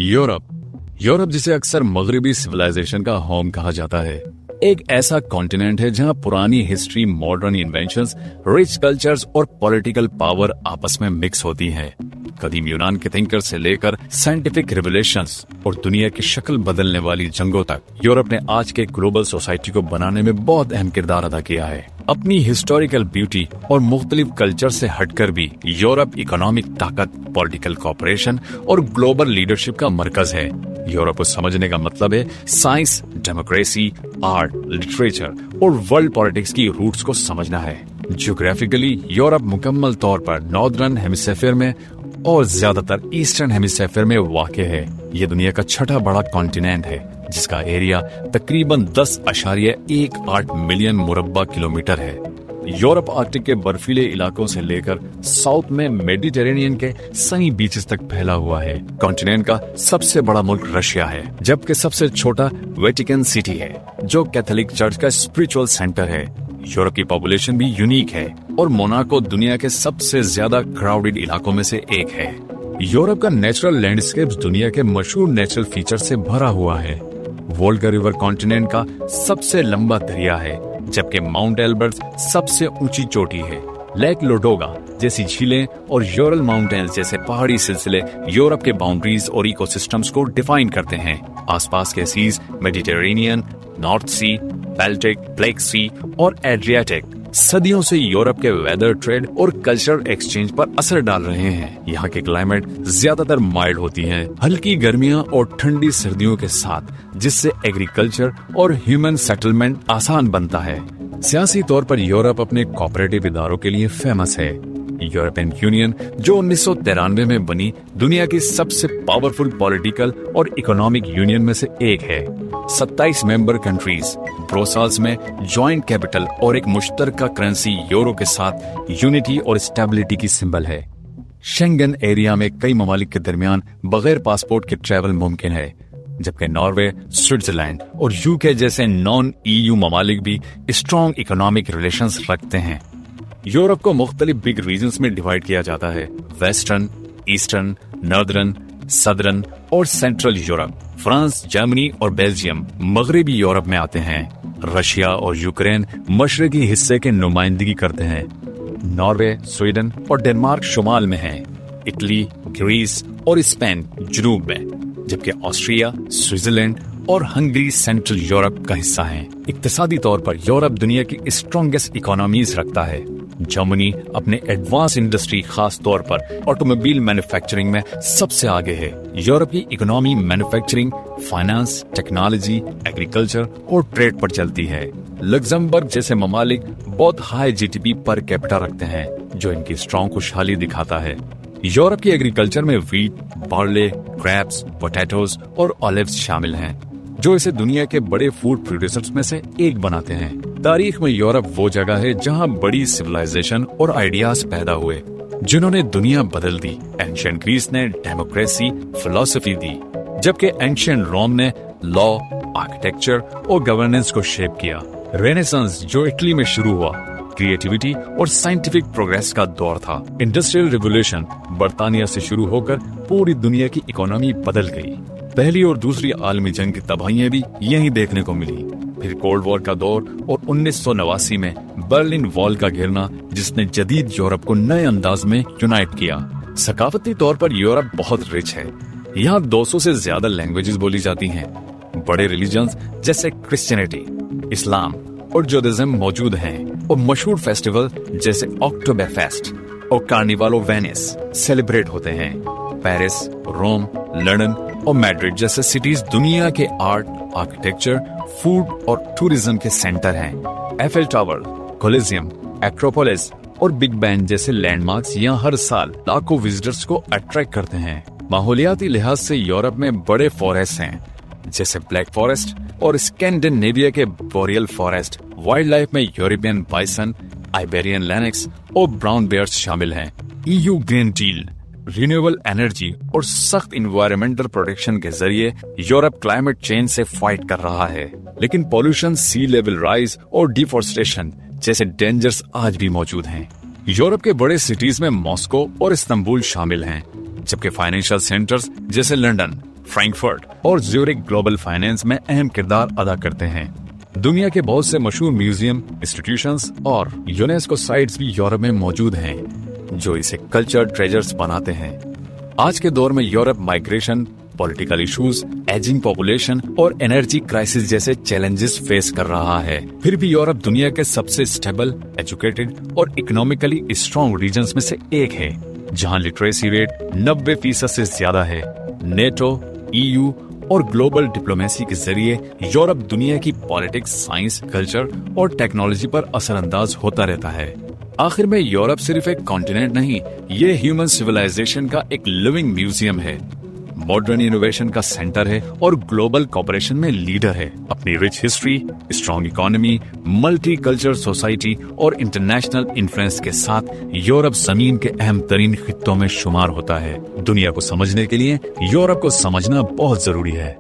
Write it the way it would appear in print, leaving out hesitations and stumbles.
Europe जिसे अक्सर मगरबी सिविलाइजेशन का होम कहा जाता है, एक ऐसा कॉन्टिनेंट है जहां पुरानी history, modern inventions, rich cultures और पॉलिटिकल पावर आपस में मिक्स होती हैं। कदीम यूनान के थिंकर से लेकर साइंटिफिक रिवोल्यूशंस और दुनिया की शक्ल बदलने वाली जंगों तक यूरोप ने आज के ग्लोबल सोसाइटी को बनाने में बहुत अहम किरदार अदा किया है। अपनी हिस्टोरिकल ब्यूटी और मुख्तलिफ कल्चर से हटकर भी यूरोप इकोनॉमिक ताकत, पॉलिटिकल कोऑपरेशन और ग्लोबल लीडरशिप का मरकज है। यूरोप को समझने का मतलब है साइंस, डेमोक्रेसी, आर्ट, लिटरेचर और वर्ल्ड पॉलिटिक्स की रूट्स को समझना है। ज्योग्राफिकली यूरोप मुकम्मल तौर पर नॉर्दर्न हेमिस्फीयर में और ज्यादातर ईस्टर्न हेमिस्फीयर में वाक़ है। ये दुनिया का छठा बड़ा कॉन्टिनेंट है जिसका एरिया तकरीबन 10.18 मिलियन मुरब्बा किलोमीटर है। यूरोप आर्कटिक के बर्फीले इलाकों से लेकर साउथ में मेडिटेरेनियन के सनी बीचेस तक फैला हुआ है। कॉन्टिनेंट का सबसे बड़ा मुल्क रशिया है, जबकि सबसे छोटा वेटिकन सिटी है जो कैथोलिक चर्च का स्पिरिचुअल सेंटर है। यूरोप की पॉपुलेशन भी यूनिक है और मोनाको दुनिया के सबसे ज्यादा क्राउडेड इलाकों में से एक है। यूरोप का नेचुरल लैंडस्केप दुनिया के मशहूर नेचुरल फीचर से भरा हुआ है। वोल्गा रिवर कॉन्टिनेंट का सबसे लंबा दरिया है, जबकि माउंट एल्बर्ट सबसे ऊंची चोटी है। लेक लोडोगा जैसी झीलें और यूरल माउंटेन्स जैसे पहाड़ी सिलसिले यूरोप के बाउंड्रीज और इकोसिस्टम्स को डिफाइन करते हैं। आसपास के सीज मेडिटेरेनियन, नॉर्थ सी, बाल्टिक, ब्लैक सी और एड्रियाटिक सदियों से यूरोप के वेदर, ट्रेड और कल्चरल एक्सचेंज पर असर डाल रहे हैं। यहाँ के क्लाइमेट ज्यादातर माइल्ड होती हैं, हल्की गर्मियाँ और ठंडी सर्दियों के साथ, जिससे एग्रीकल्चर और ह्यूमन सेटलमेंट आसान बनता है। सियासी तौर पर यूरोप अपने कोऑपरेटिव इदारों के लिए फेमस है। यूरोपियन यूनियन जो 1993 में बनी, दुनिया की सबसे पावरफुल पॉलिटिकल और इकोनॉमिक यूनियन में से एक है। 27 मेंबर कंट्रीज, ब्रुसेल्स में जॉइंट कैपिटल और एक मुश्तरका करेंसी यूरो के साथ यूनिटी और स्टेबिलिटी की सिंबल है। शेंगन एरिया में कई ममालिक के दरमियान बगैर पासपोर्ट के ट्रैवल मुमकिन है, जबकि नॉर्वे, स्विट्जरलैंड और यूके जैसे नॉन EU ममालिक भी स्ट्रॉन्ग इकोनॉमिक रिलेशंस रखते हैं। यूरोप को मुख्तलिफ बिग रीजन्स में डिवाइड किया जाता है: वेस्टर्न, ईस्टर्न, नॉर्दर्न, सदर्न और सेंट्रल यूरोप। फ्रांस, जर्मनी और बेल्जियम मगरबी यूरोप में आते हैं। रशिया और यूक्रेन मशरकी हिस्से के नुमाइंदगी करते हैं। नॉर्वे, स्वीडन और डेनमार्क शुमाल में हैं। इटली, ग्रीस और स्पेन जनूब में, जबकि ऑस्ट्रिया, स्विट्जरलैंड और हंगरी सेंट्रल यूरोप का हिस्सा हैं। इक्तिसादी तौर पर यूरोप दुनिया की स्ट्रॉन्गेस्ट इकोनॉमीज रखता है। जर्मनी अपने एडवांस इंडस्ट्री, खास तौर पर ऑटोमोबाइल मैन्युफैक्चरिंग में सबसे आगे है। यूरोप की economy manufacturing, finance, technology, agriculture और ट्रेड पर चलती है। लग्जमबर्ग जैसे ममालिक बहुत हाई GDP पर कैपिटा रखते हैं, जो इनकी स्ट्रॉन्ग खुशहाली दिखाता है। यूरोप की एग्रीकल्चर में वीट, बार्ले, ग्रेप्स, पोटैटोज और ऑलिव्स शामिल हैं, जो इसे दुनिया के बड़े फूड प्रोड्यूसर्स में से एक बनाते हैं। तारीख में यूरोप वो जगह है जहां बड़ी सिविलाइजेशन और आइडियाज पैदा हुए, जिन्होंने दुनिया बदल दी। एंशिएंट ग्रीस ने डेमोक्रेसी, फिलॉसफी दी, जबकि एंशिएंट रोम ने लॉ, आर्किटेक्चर और गवर्नेंस को शेप किया। रेनेसांस जो इटली में शुरू हुआ, क्रिएटिविटी और साइंटिफिक प्रोग्रेस का दौर था। इंडस्ट्रियल रिवोल्यूशन बर्तानिया से शुरू होकर पूरी दुनिया की इकोनॉमी बदल गई। पहली और दूसरी आलमी जंग की तबाहियां भी यहीं देखने को मिली। फिर कोल्ड वॉर का दौर और 1989 में बर्लिन वॉल का गिरना, जिसने जदीद यूरोप को नए अंदाज में यूनाइट किया। सकाफती तौर पर यूरोप बहुत रिच है। यहाँ 200 से ज्यादा लैंग्वेजेस बोली जाती हैं। बड़े रिलीजन्स जैसे क्रिश्चियनिटी, इस्लाम और जूडाइज्म मौजूद हैं और मशहूर फेस्टिवल जैसे अक्टोबरफेस्ट और कार्निवालो वेनिस सेलिब्रेट होते हैं। पेरिस, रोम, लंदन और मैड्रिड जैसे सिटीज दुनिया के आर्ट, आर्किटेक्चर, फूड और टूरिज्म के सेंटर हैं। एफेल टावर, कोलिजियम, एक्रोपोलिस और बिग बैन जैसे लैंडमार्क्स यहाँ हर साल लाखों विजिटर्स को अट्रैक्ट करते हैं। माहौलियाती लिहाज से यूरोप में बड़े फॉरेस्ट हैं, जैसे ब्लैक फॉरेस्ट और स्कैंडिनेविया के बोरियल फॉरेस्ट। वाइल्ड लाइफ में यूरोपियन बाइसन, आइबेरियन लैनिक्स और ब्राउन बेयर्स शामिल हैं। EU green deal, renewable energy और सख्त इन्वायरमेंटल प्रोटेक्शन के जरिए यूरोप क्लाइमेट चेंज से फाइट कर रहा है, लेकिन पॉल्यूशन, सी लेवल राइज और डिफॉरेस्टेशन जैसे डेंजर्स आज भी मौजूद हैं। यूरोप के बड़े सिटीज में मॉस्को और इस्तांबुल शामिल हैं, जबकि फाइनेंशियल सेंटर्स जैसे लंदन, फ्रैंकफर्ट और ज्यूरिक ग्लोबल फाइनेंस में अहम किरदार अदा करते हैं। दुनिया के बहुत से मशहूर म्यूजियम, इंस्टीट्यूशंस और यूनेस्को साइट्स भी यूरोप में मौजूद हैं, जो इसे कल्चर ट्रेजर्स बनाते हैं। आज के दौर में Europe migration, political issues, ageing population और एनर्जी क्राइसिस जैसे चैलेंजेस फेस कर रहा है। फिर भी यूरोप दुनिया के सबसे स्टेबल, एजुकेटेड और इकोनॉमिकली स्ट्रॉन्ग रीजन्स में से एक है, जहां लिटरेसी रेट 90% से ज्यादा है। नेटो, EU और ग्लोबल डिप्लोमेसी के जरिए यूरोप दुनिया की पॉलिटिक्स, साइंस, कल्चर और टेक्नोलॉजी पर असरअंदाज होता रहता है। आखिर में यूरोप सिर्फ एक कॉन्टिनेंट नहीं, ये ह्यूमन सिविलाइजेशन का एक लिविंग म्यूजियम है, मॉडर्न इनोवेशन का सेंटर है और ग्लोबल कोऑपरेशन में लीडर है। अपनी rich history, strong economy, multi cultural society और इंटरनेशनल इन्फ्लुएंस के साथ यूरोप जमीन के अहम तरीन खित्तों में शुमार होता है। दुनिया को समझने के लिए यूरोप को समझना बहुत जरूरी है।